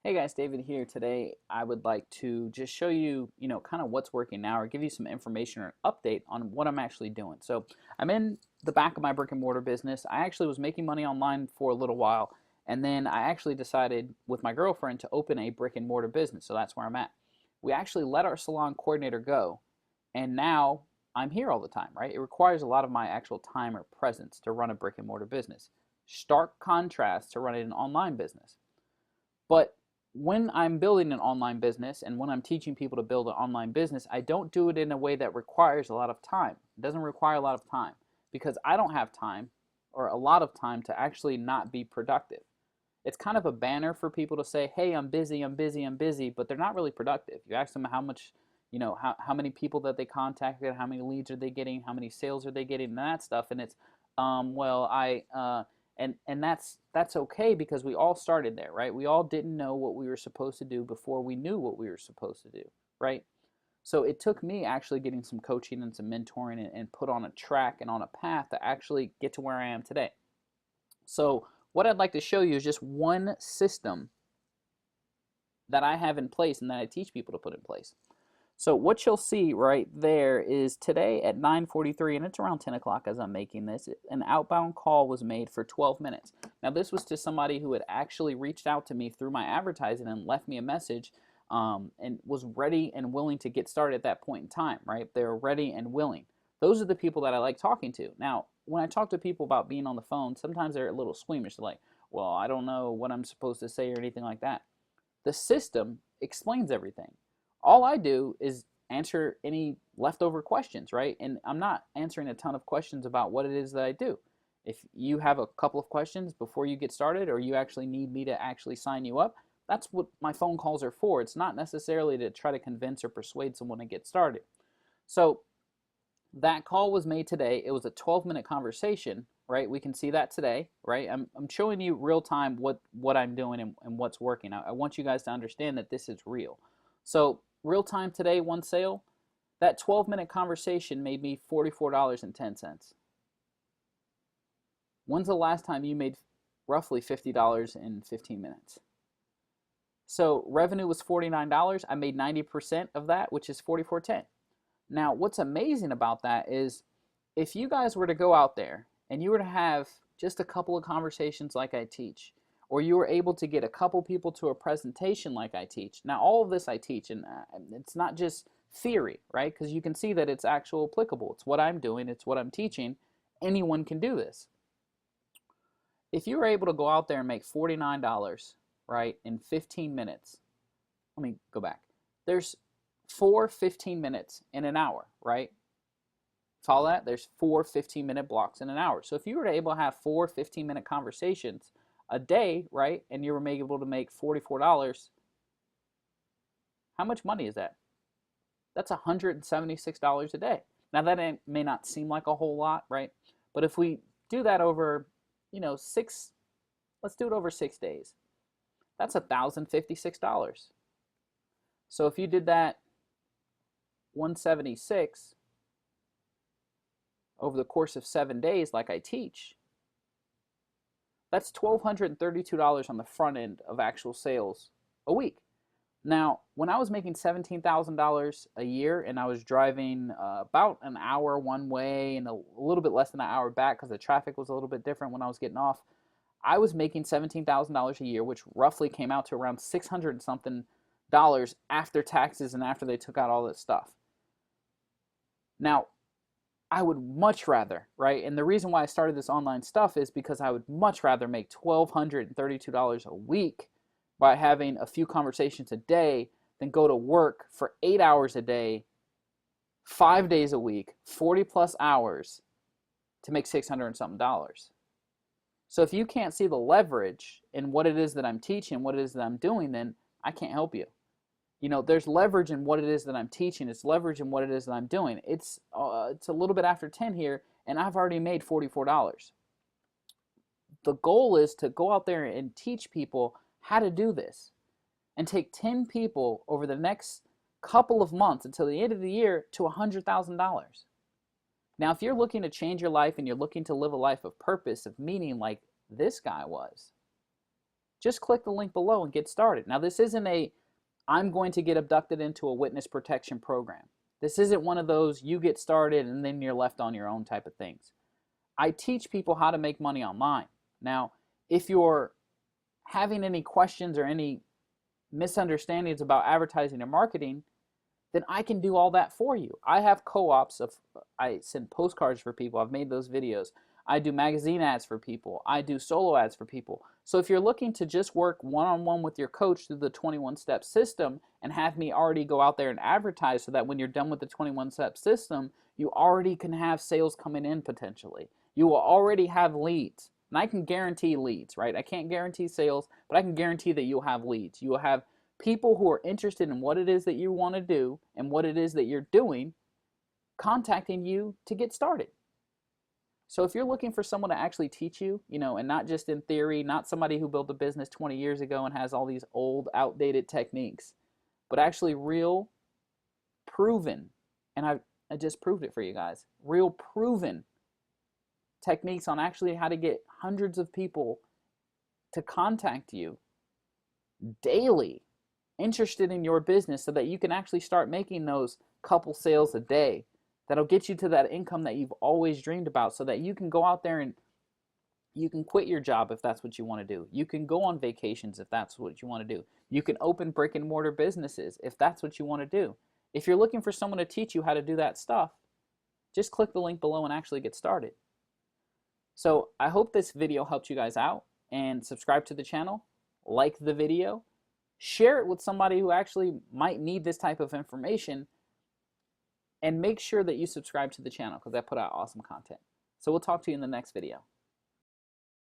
Hey guys, David here. Today I would like to just show you, kind of what's working now or give you some information or an update on what I'm actually doing. So I'm in the back of my brick and mortar business. I actually was making money online for a little while, and then I actually decided with my girlfriend to open a brick and mortar business. So that's where I'm at. We actually let our salon coordinator go, and now I'm here all the time, right? It requires a lot of my actual time or presence to run a brick and mortar business. Stark contrast to running an online business. But when I'm building an online business and when I'm teaching people to build an online business, I don't do it in a way that requires a lot of time. It doesn't require a lot of time because I don't have time or a lot of time to actually not be productive. It's kind of a banner for people to say, hey, I'm busy, I'm busy, I'm busy, but they're not really productive. You ask them how much, how many people that they contacted, how many leads are they getting, how many sales are they getting, and that stuff. And it's, well, and that's okay because we all started there, right? We all didn't know what we were supposed to do before we knew what we were supposed to do, right? So it took me actually getting some coaching and some mentoring and put on a track and on a path to actually get to where I am today. So what I'd like to show you is just one system that I have in place and that I teach people to put in place. So what you'll see right there is today at 9:43, and it's around 10 o'clock as I'm making this, an outbound call was made for 12 minutes. Now this was to somebody who had actually reached out to me through my advertising and left me a message and was ready and willing to get started at that point in time, right? They're ready and willing. Those are the people that I like talking to. Now, when I talk to people about being on the phone, sometimes they're a little squeamish. They're like, well, I don't know what I'm supposed to say or anything like that. The system explains everything. All I do is answer any leftover questions, right? And I'm not answering a ton of questions about what it is that I do. If you have a couple of questions before you get started or you actually need me to actually sign you up, that's what my phone calls are for. It's not necessarily to try to convince or persuade someone to get started. So that call was made today. It was a 12-minute conversation, right? We can see that today, right? I'm showing you real time what I'm doing and what's working. I want you guys to understand that this is real. So real time today, one sale, that 12-minute conversation made me $44.10. When's the last time you made roughly $50 in 15 minutes? So revenue was $49. I made 90% of that, which is $44.10. Now, what's amazing about that is if you guys were to go out there and you were to have just a couple of conversations like I teach, or you were able to get a couple people to a presentation like I teach. Now, all of this I teach, and it's not just theory, right? Because you can see that it's actual applicable. It's what I'm doing, it's what I'm teaching. Anyone can do this. If you were able to go out there and make $49, right, in 15 minutes, let me go back. There's 15 minutes in an hour, right? Follow that? There's 15-minute blocks in an hour. So if you were able to have 15-minute conversations a day, right, and you were able to make $44, how much money is that? That's $176 a day. Now that may not seem like a whole lot, right? But if we do that over, let's do it over 6 days. That's $1,056. So if you did that 176 over the course of 7 days like I teach, that's $1,232 on the front end of actual sales a week. Now, when I was making $17,000 a year and I was driving about an hour one way and a little bit less than an hour back because the traffic was a little bit different when I was getting off, I was making $17,000 a year, which roughly came out to around 600 and something dollars after taxes and after they took out all this stuff. Now, I would much rather, right? And the reason why I started this online stuff is because I would much rather make $1,232 a week by having a few conversations a day than go to work for 8 hours a day, 5 days a week, 40 plus hours to make 600 and something dollars. So if you can't see the leverage in what it is that I'm teaching, what it is that I'm doing, then I can't help you. There's leverage in what it is that I'm teaching. It's leverage in what it is that I'm doing. It's a little bit after 10 here, and I've already made $44. The goal is to go out there and teach people how to do this and take 10 people over the next couple of months until the end of the year to $100,000. Now, if you're looking to change your life and you're looking to live a life of purpose, of meaning like this guy was, just click the link below and get started. Now, this isn't a I'm going to get abducted into a witness protection program. This isn't one of those you get started and then you're left on your own type of things. I teach people how to make money online. Now, if you're having any questions or any misunderstandings about advertising or marketing, then I can do all that for you. I have co-ops I send postcards for people. I've made those videos. I do magazine ads for people. I do solo ads for people. So if you're looking to just work one-on-one with your coach through the 21-step system and have me already go out there and advertise so that when you're done with the 21-step system, you already can have sales coming in potentially. You will already have leads. And I can guarantee leads, right? I can't guarantee sales, but I can guarantee that you'll have leads. You will have people who are interested in what it is that you want to do and what it is that you're doing contacting you to get started. So if you're looking for someone to actually teach you, and not just in theory, not somebody who built a business 20 years ago and has all these old, outdated techniques, but actually real, proven, and I just proved it for you guys, real proven techniques on actually how to get hundreds of people to contact you daily, interested in your business so that you can actually start making those couple sales a day that'll get you to that income that you've always dreamed about so that you can go out there and you can quit your job if that's what you want to do. You can go on vacations if that's what you want to do. You can open brick and mortar businesses if that's what you want to do. If you're looking for someone to teach you how to do that stuff, just click the link below and actually get started. So I hope this video helped you guys out, and subscribe to the channel, like the video, share it with somebody who actually might need this type of information, and make sure that you subscribe to the channel because I put out awesome content. So we'll talk to you in the next video.